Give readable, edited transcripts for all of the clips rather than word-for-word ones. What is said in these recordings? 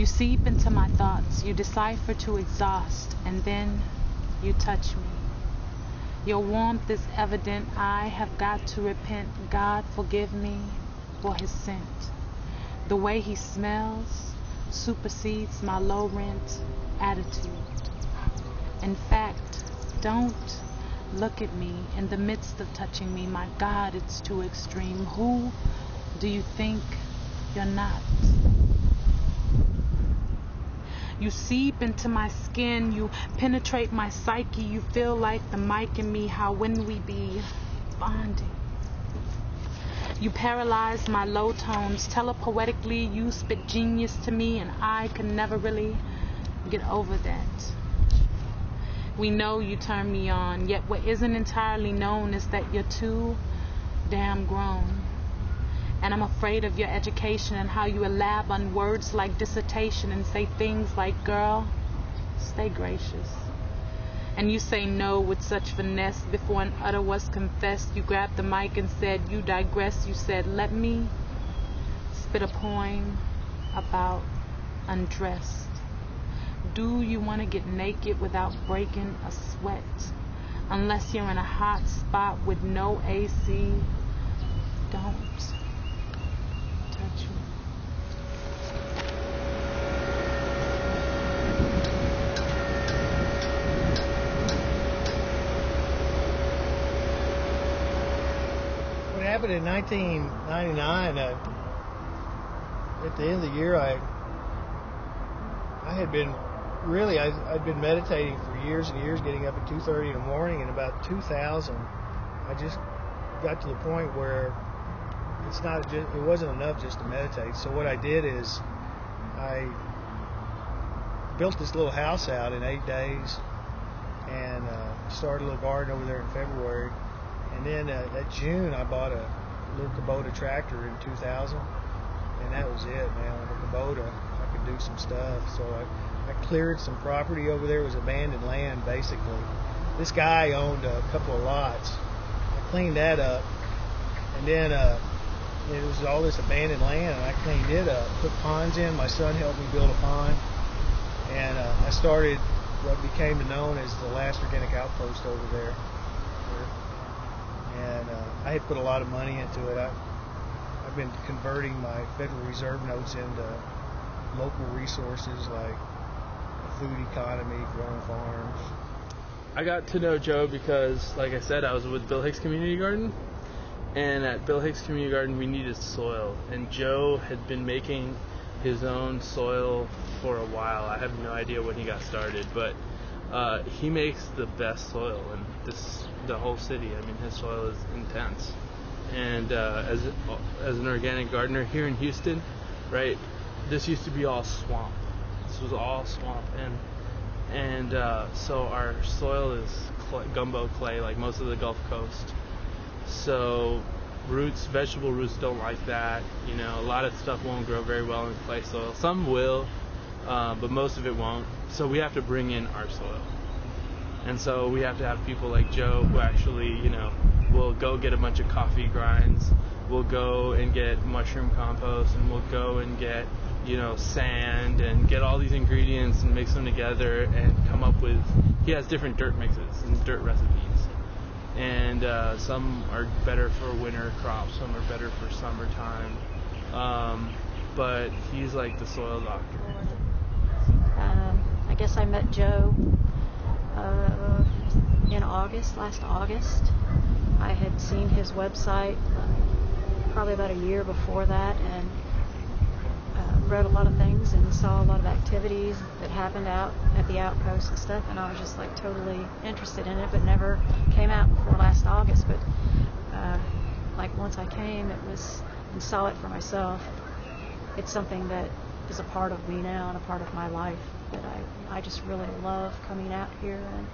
seep into my thoughts, you decipher to exhaust, and then you touch me. Your warmth is evident, I have got to repent. God forgive me for his scent. The way he smells supersedes my low rent attitude. In fact, don't look at me in the midst of touching me. My God, it's too extreme. Who do you think you're not? You seep into my skin, you penetrate my psyche, you feel like the mic in me, how when we be bonding. You paralyze my low tones, telepoetically you spit genius to me, and I can never really get over that. We know you turn me on, yet what isn't entirely known is that you're too damn grown. And I'm afraid of your education and how you elab on words like dissertation and say things like, girl, stay gracious. And you say no with such finesse. Before an utter was confessed, you grabbed the mic and said, you digress. You said, let me spit a poem about undressed. Do you want to get naked without breaking a sweat? Unless you're in a hot spot with no AC, don't touch me. What happened in 1999, at the end of the year, I had been really, I'd been meditating for years and years, getting up at 2:30 in the morning. And about 2000, I just got to the point where it wasn't enough just to meditate. So what I did is I built this little house out in 8 days and started a little garden over there in February. And then that June, I bought a little Kubota tractor in 2000, and that was it, man. With the Kubota, I could do some stuff. So I cleared some property over there. It was abandoned land, basically. This guy owned a couple of lots. I cleaned that up, and then it was all this abandoned land, and I cleaned it up, put ponds in. My son helped me build a pond, and I started what became known as the last organic outpost over there. And I had put a lot of money into it. I've been converting my Federal Reserve notes into local resources like the food economy, growing farms. I got to know Joe because, like I said, I was with Bill Hicks Community Garden. And at Bill Hicks Community Garden, we needed soil. And Joe had been making his own soil for a while. I have no idea when he got started, but he makes the best soil in the whole city. I mean, his soil is intense. And as an organic gardener here in Houston, right, this used to be all swamp. This was all swamp, and so our soil is gumbo clay, like most of the Gulf Coast. So vegetable roots don't like that. You know, a lot of stuff won't grow very well in clay soil. Some will, but most of it won't. So we have to bring in our soil. And so we have to have people like Joe who actually, you know, will go get a bunch of coffee grinds. We'll go and get mushroom compost, and we'll go and get, you know, sand, and get all these ingredients and mix them together and come up with, he has different dirt mixes and dirt recipes. And some are better for winter crops, some are better for summertime. But he's like the soil doctor. I guess I met Joe in last August. I had seen his website probably about a year before that, and wrote a lot of things and saw a lot of activities that happened out at the outpost and stuff, and I was just like totally interested in it, but never came out before last August. But like once I came, and saw it for myself, it's something that is a part of me now and a part of my life, that I just really love coming out here and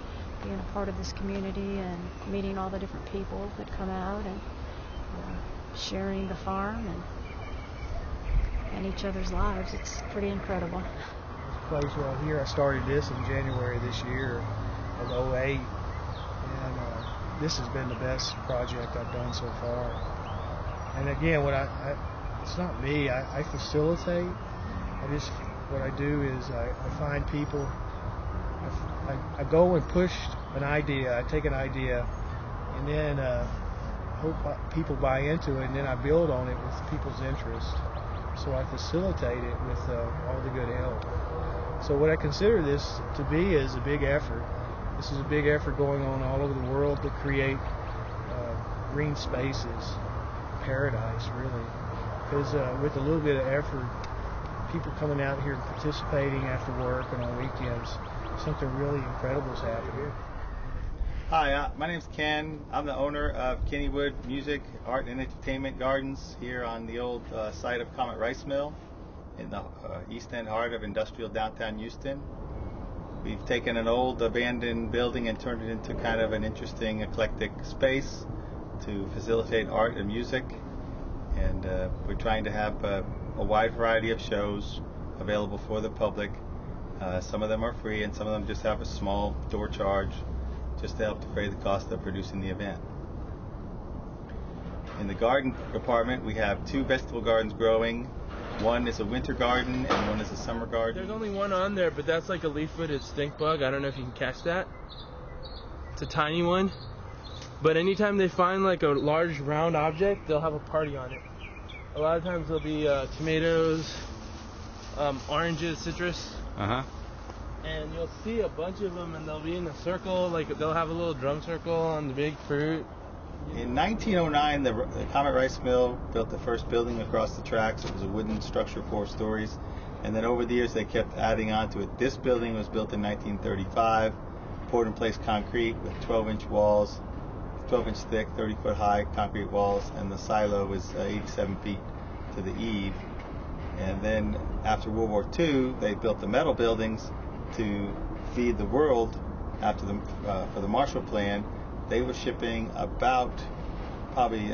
being a part of this community and meeting all the different people that come out, and sharing the farm and each other's lives. It's pretty incredible. This place right here, I started this in January this year of '08, and this has been the best project I've done so far. And again, it's not me. I facilitate. what I do is I find people. I go and push an idea. I take an idea, and then hope people buy into it, and then I build on it with people's interest. So I facilitate it with all the good help. So what I consider this to be is a big effort. This is a big effort going on all over the world to create green spaces, paradise, really. Because with a little bit of effort, people coming out here and participating after work and on weekends, something really incredible is happening. Hi, my name's Ken. I'm the owner of Kennywood Music, Art and Entertainment Gardens here on the old site of Comet Rice Mill in the East End heart of industrial downtown Houston. We've taken an old abandoned building and turned it into kind of an interesting eclectic space to facilitate art and music, and we're trying to have a wide variety of shows available for the public. Some of them are free and some of them just have a small door charge just to help defray the cost of producing the event. In the garden department, we have 2 vegetable gardens growing. One is a winter garden and one is a summer garden. There's only one on there, but that's like a leaf-footed stink bug. I don't know if you can catch that. It's a tiny one. But anytime they find like a large round object, they'll have a party on it. A lot of times there'll be tomatoes, oranges, citrus. And you'll see a bunch of them, and they'll be in a circle. Like they'll have a little drum circle on the big fruit. In 1909, the Comet Rice Mill built the first building across the tracks. It was a wooden structure, 4 stories. And then over the years, they kept adding on to it. This building was built in 1935, poured in place concrete with 12-inch walls, 12-inch thick, 30-foot high concrete walls, and the silo was 87 feet to the eave. And then after World War II, they built the metal buildings to feed the world after for the Marshall Plan. They were shipping about probably